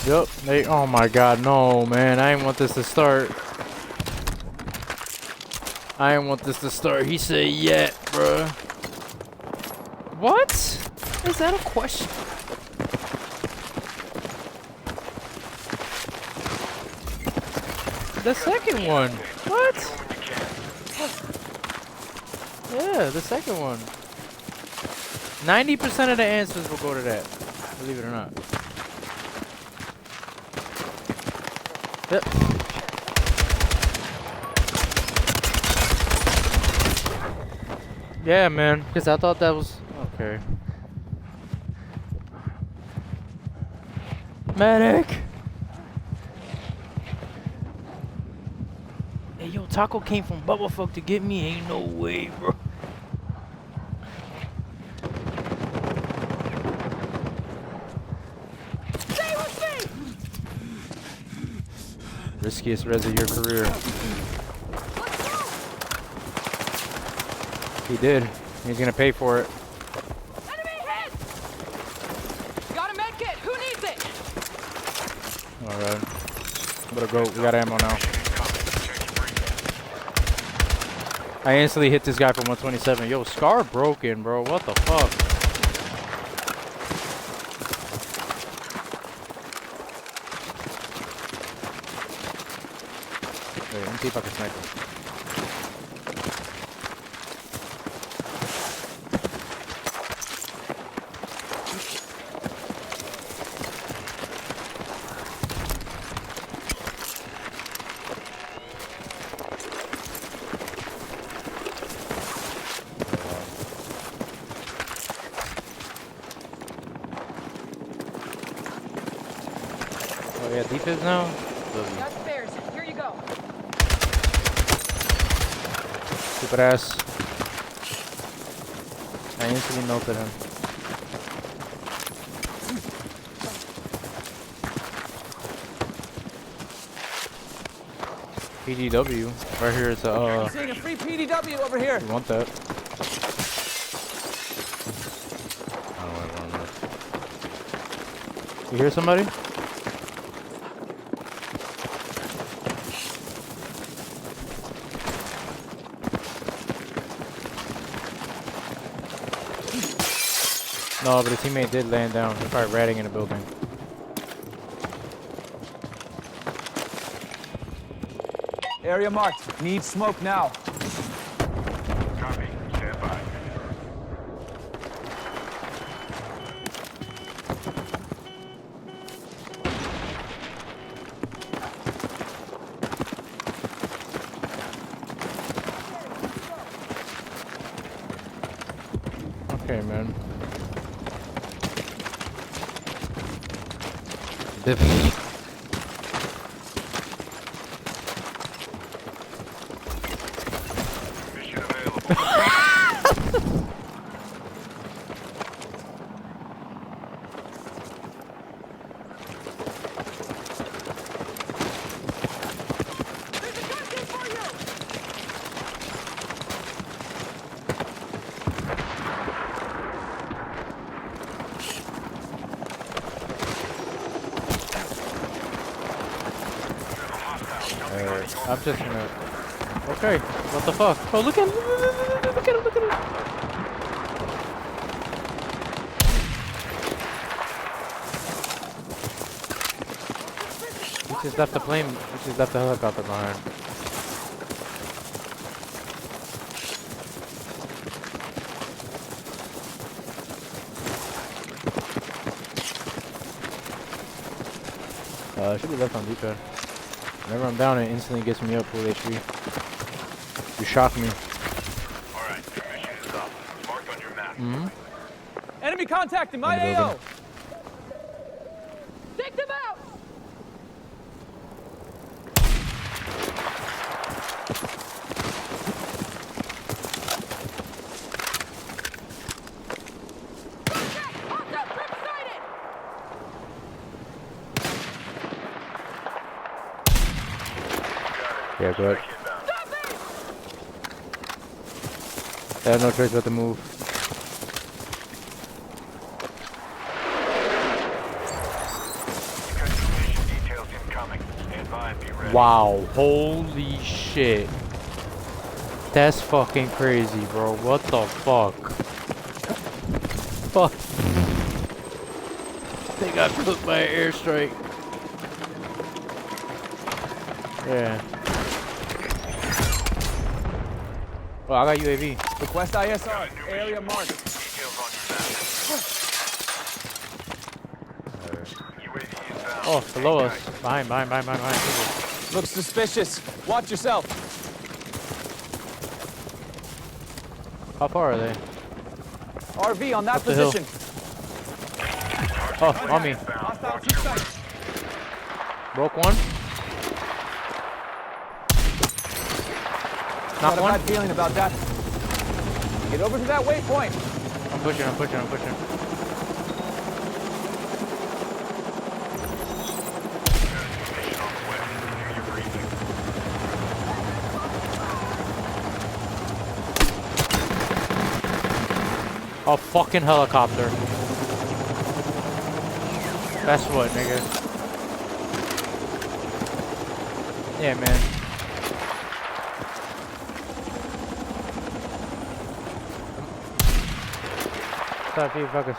Yep. They. Oh my God, no, man. I didn't want this to start. I didn't want this to start. He said, "Yeah, bruh." What? Is that a question? The second one. What? Yeah, the second one. 90% of the answers will go to that. Believe it or not. Yep. Yeah, man. Because I thought that was... Okay. Medic! Hey, yo, Taco came from Bubblefuck to get me. Ain't no way, bro. Stay with me! Riskiest res of your career. He did. He's gonna pay for it. Enemy hit! Got a med kit. Who needs it? Alright. Better go. We got ammo now. I instantly hit this guy for 127. Yo, Scar broken, bro. What the fuck? Wait, let me see if I can snipe him. Oh yeah, defense now? Got spares. Here you go. Stupid ass. I instantly melted him. PDW. Right here is I'm seeing a free PDW over here. you want that? I don't want that. You hear somebody? No, but his teammate did land down. They're probably ratting in a building. Area marked. Need smoke now. Copy. Stand by. Okay, man. Mission available. There's a gun kit for you! I'm just gonna... Okay, what the fuck? Oh, look at him! Look at him, look at him! We just left the plane, we just left the helicopter behind. It should be left on D-pad. Whenever I'm down, it instantly gets me up full HP. You shocked me. All right. Your mission is up. Marked on your map. Mm-hmm. Enemy contact in my In the AO. building. Take them out! Okay, hostile trip sighted! Yeah, go ahead. Inbound. Stop it! I have no choice but to move. Wow, holy shit. That's fucking crazy, bro. What the fuck? Fuck. They got cooked by an airstrike. Yeah. Oh, I got UAV. Request ISR. Area marked. Details on your map. UAV inbound. Oh, below us. Behind. People. Looks suspicious. Watch yourself. How far are they? RV on that Up the hill. position. Oh, on me. Hostile in sight. Broke one. Got Knock a one. bad feeling about that. Get over to that waypoint. I'm pushing. Mission on the way. Do your briefing. A fucking helicopter. That's what, nigga. Yeah, man. Stop you fuckers.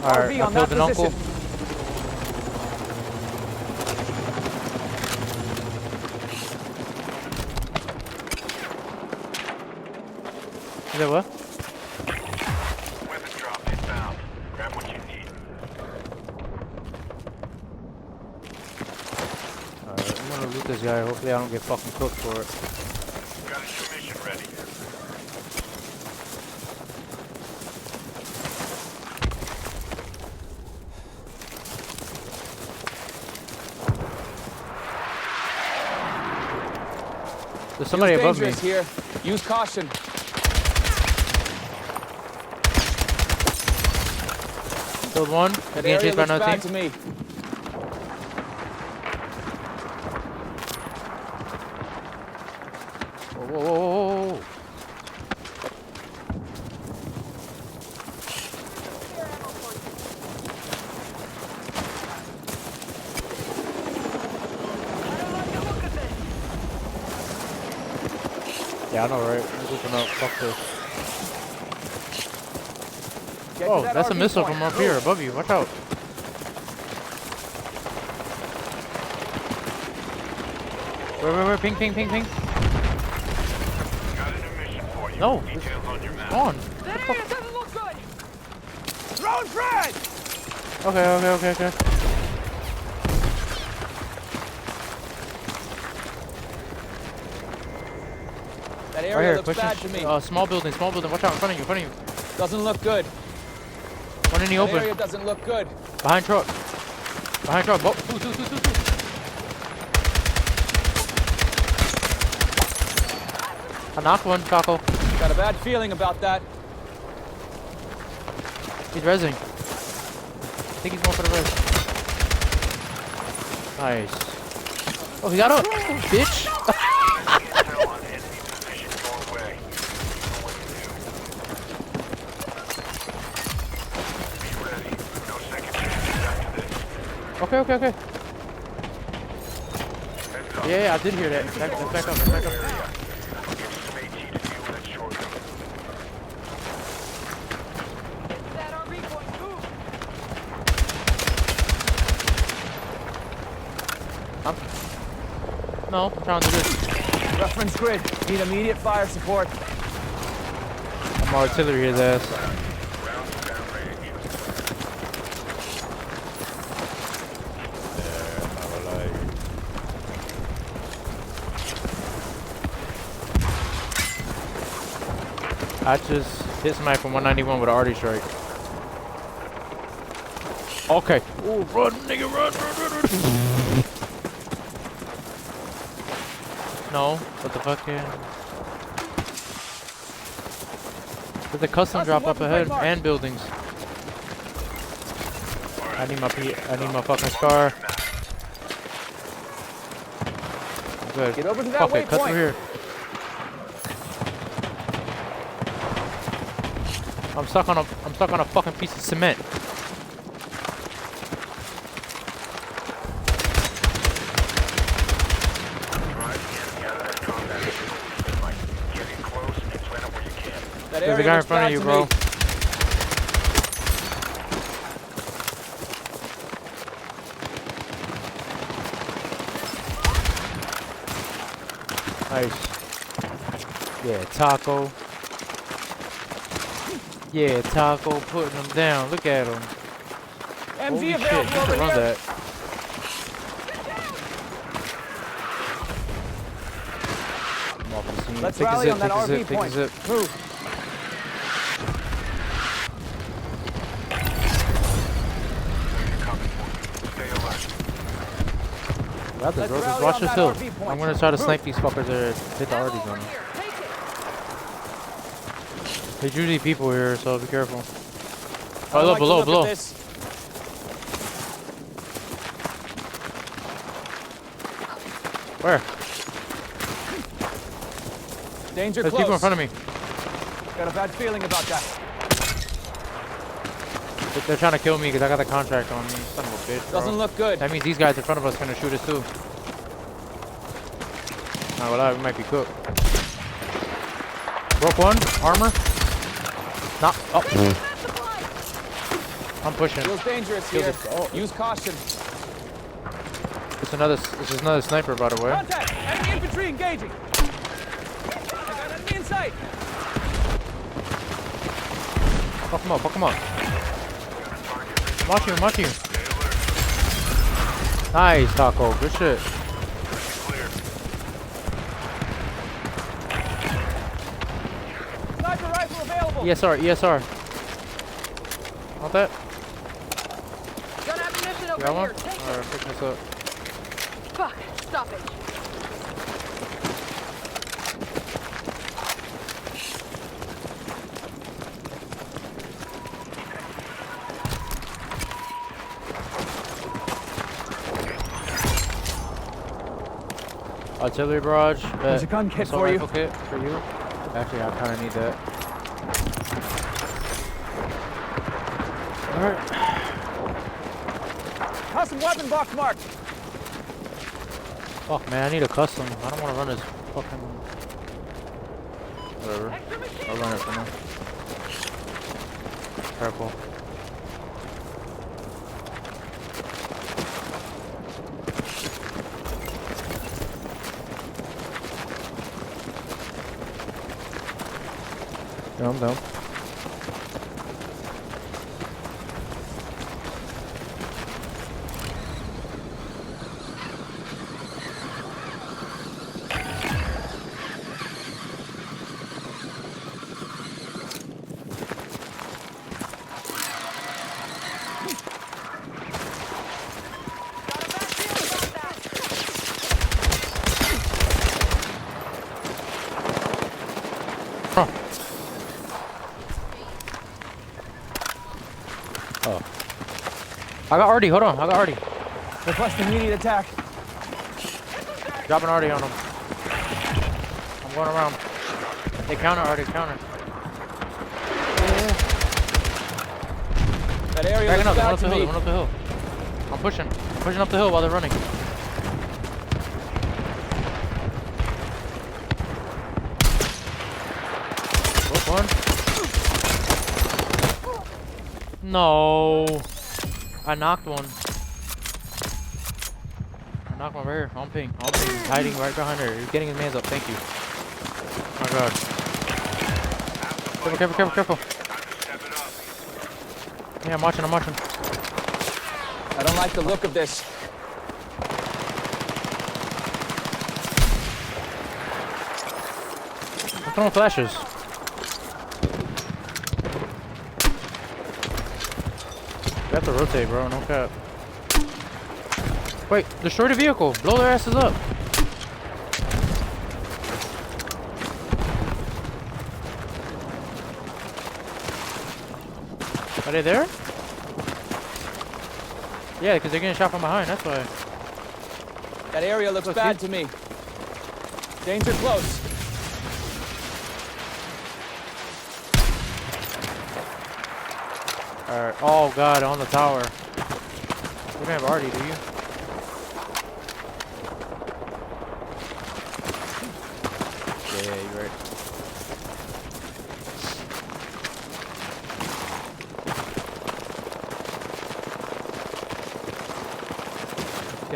Alright, RV I on killed that an uncle. position. Is that what? Weapon drop inbound. Grab what you need. Alright, I'm gonna loot this guy. Hopefully I don't get fucking cooked for it. Got a new mission ready. There's somebody Feels above me. dangerous here. Use caution. Killed one. That Being area chased by looks another bad team. to me. Whoa. Yeah, I know, right? I'm open up. Fuck this. Get to Oh, that that's a RV missile point. from up here above you. Watch out. Where? Ping. Got a new mission for you. No, Details on your map. On. That area doesn't look good. Throwing frag! Okay. That Right area here, looks pushing. bad to me. Small building. Watch out, in front of you. Doesn't look good. One in the That open. area doesn't look good. Behind truck. Two. I knocked one, Taco. Got a bad feeling about that. He's rezzing. I think he's going for the res. Nice. Oh, he got up. Bitch. Intel on enemy position your way. You know what to do. Be ready. No second chances after this. Okay. Heads up. Yeah, I did hear that. Let's back up. Get some AT to deal with it shortly. Get to that RV point. Move. No, I'm trying to do this. Reference grid. Need immediate fire support. I'm artillery his ass. Rounds downrange. I just hit somebody from 191 with an arty strike. Okay. Ooh, run, nigga, run. No, what the fuck, yeah. There's a custom drop up ahead and buildings. I need my fucking scar. I'm good. Get over to that Fuck it, cut waypoint. through here. I'm stuck on a fucking piece of cement. That There's a area guy in looks front bad of you, to bro. me. Nice. Yeah, Taco. Yeah, Taco putting them down. Look at him. MG Holy shit, available you over can run here. that. I'm off the scene. Let's Take a rally zip, on that take a zip, RV take a point. zip. Move. Stay alert. Got this, Let's bro. Just rally watch on this that hill. RV point. I'm gonna try to Move. snipe these fuckers that hit the Ammo RV over zone. here. Take it. There's usually people here, so be careful. I Oh, don't like to below, look at below. this. Where? Danger There's close. people in front of me. Got a bad feeling about that. They're trying to kill me because I got the contract on me. Son of a bitch, bro. Doesn't look good. That means these guys in front of us gonna shoot us too. Not gonna lie, we might be cooked. Broke one, armor. Not. Oh, I'm pushing. Feels dangerous Feels here. it- oh. Use caution. This is another sniper, by the way. Contact! Enemy infantry engaging! Got enemy in sight! Fuck him up, fuck him up. I'm watching you, I'm watching you. Nice, Taco. Good shit. Clear. Sniper rifle available! ESR, ESR. Want that? Got ammunition over You got one? here. Take it. Alright, pick this up. Fuck. Stop it. Artillery barrage. There's a gun kit assault for you. rifle kit for you. Actually, I kind of need that. Alright. Custom weapon box marked! Fuck, man, I need a custom. I don't want to run this fucking. Whatever. Extra machine I'll run it for now. Careful. No, I'm down. Huh. Oh. I got Artie, hold on, I got Artie. Requesting immediate attack. Dropping Artie on him. I'm going around. They counter Artie, counter. That area Backing up, looks they went bad up the to hill, they me. went up the hill. I'm pushing. I'm pushing up the hill while they're running. Broke one. No. I knocked one. I knocked one right here. On ping. On ping. He's hiding right behind her. He's getting his hands up. Thank you. Oh my god. Careful, careful, careful, careful. Step it up. Yeah, I'm watching, I'm watching. I don't like the look of this. I'm throwing flashes. You have to rotate, bro. No cap. Wait, destroy the vehicle. Blow their asses up. Are they there? Yeah, because they're getting shot from behind. That's why. That area looks Look, bad see? to me. Danger close. Alright. Oh god, on the tower. You don't have Artie, do you? Yeah, you're right.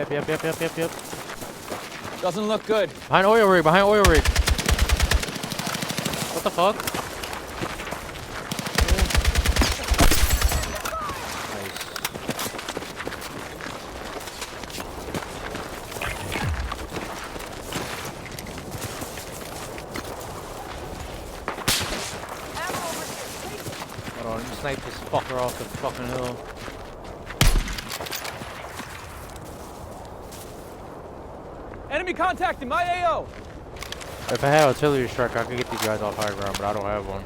Yep. Doesn't look good. Behind oil rig. What the fuck? Ammo over here. Take it. Hold on, let me snipe this fucker off the fucking hill. Enemy contact in my AO. If I had artillery strike, I could get these guys off high ground, but I don't have one.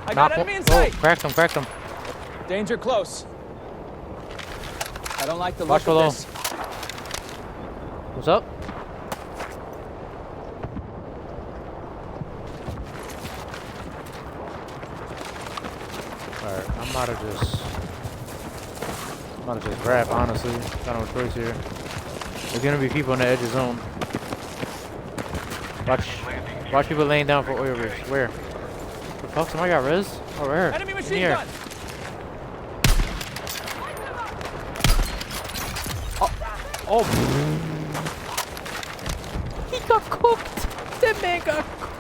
I got enemy in sight. Cracked him. Danger close. I don't like the Watch look below. of this. What's up? Alright, I'm about to just grab, honestly. Got no choice here. There's gonna be people on the edge of zone. Watch people laying down for oil rigs. Where? The fuck? Somebody got res? Oh, right here. Enemy In machine here. gun. Oh. He got cooked. That man got cooked.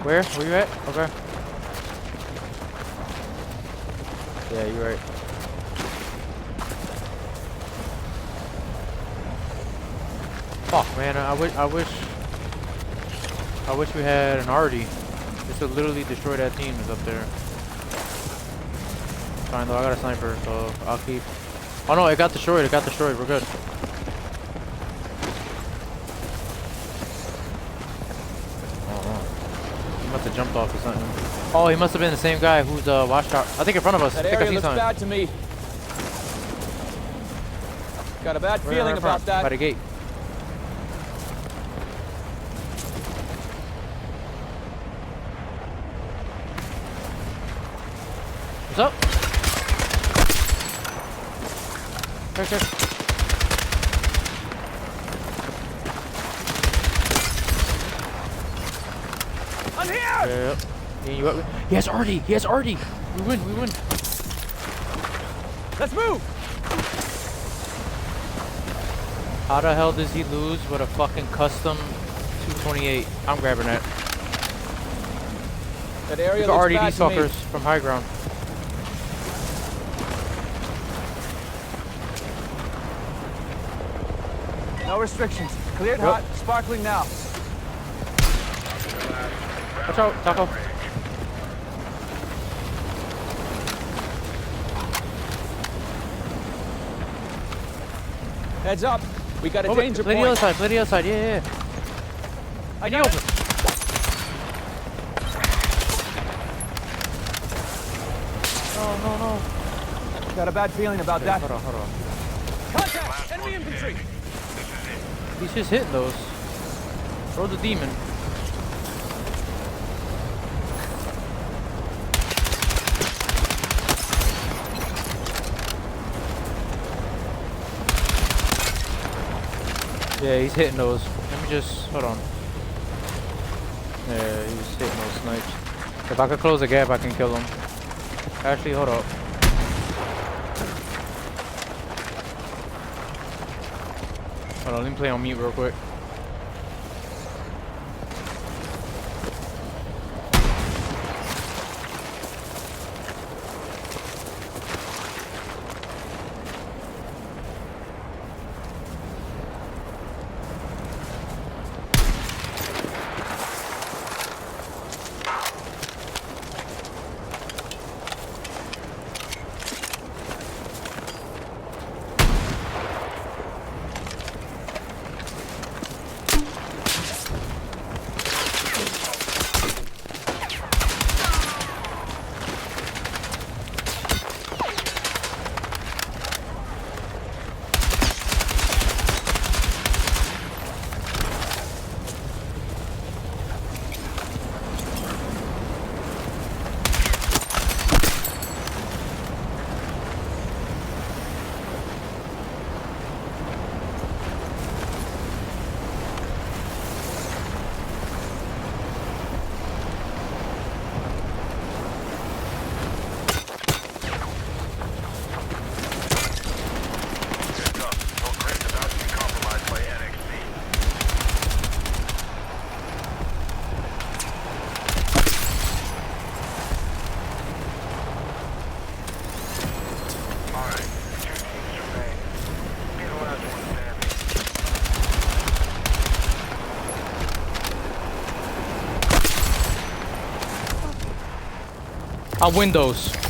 Where? Where you at? Okay. Yeah, you're right. Fuck, man. I wish we had an Artie. Just to literally destroy that team that's up there. Fine though, I got a sniper, so I'll keep. Oh no, it got destroyed. We're good. He must have jumped off or something. Oh, he must have been the same guy who's watchtower. I think in front of us. That I think I area see looks something. bad to me. Got a bad Right feeling about front, by that. the gate. What's up? Here. I'm here. Yep. He has Artie. We win. Let's move. How the hell does he lose with a fucking custom 228? I'm grabbing that. That area Look at looks Artie, bad these to me. fuckers from high ground. No restrictions. Cleared Yep. hot. Sparkling now. Watch out, Taco. Heads up. We got a Over, danger play point. the other side, yeah. I In the got open. it. No. Got a bad feeling about Okay, that. hold on. Contact. Enemy infantry. He's just hitting those. Throw the demon. Yeah, he's hitting those. Let me just hold on. Yeah, he's hitting those snipes. If I could close the gap, I can kill him. Actually, hold up. Hold on, let me play on mute real quick. On windows.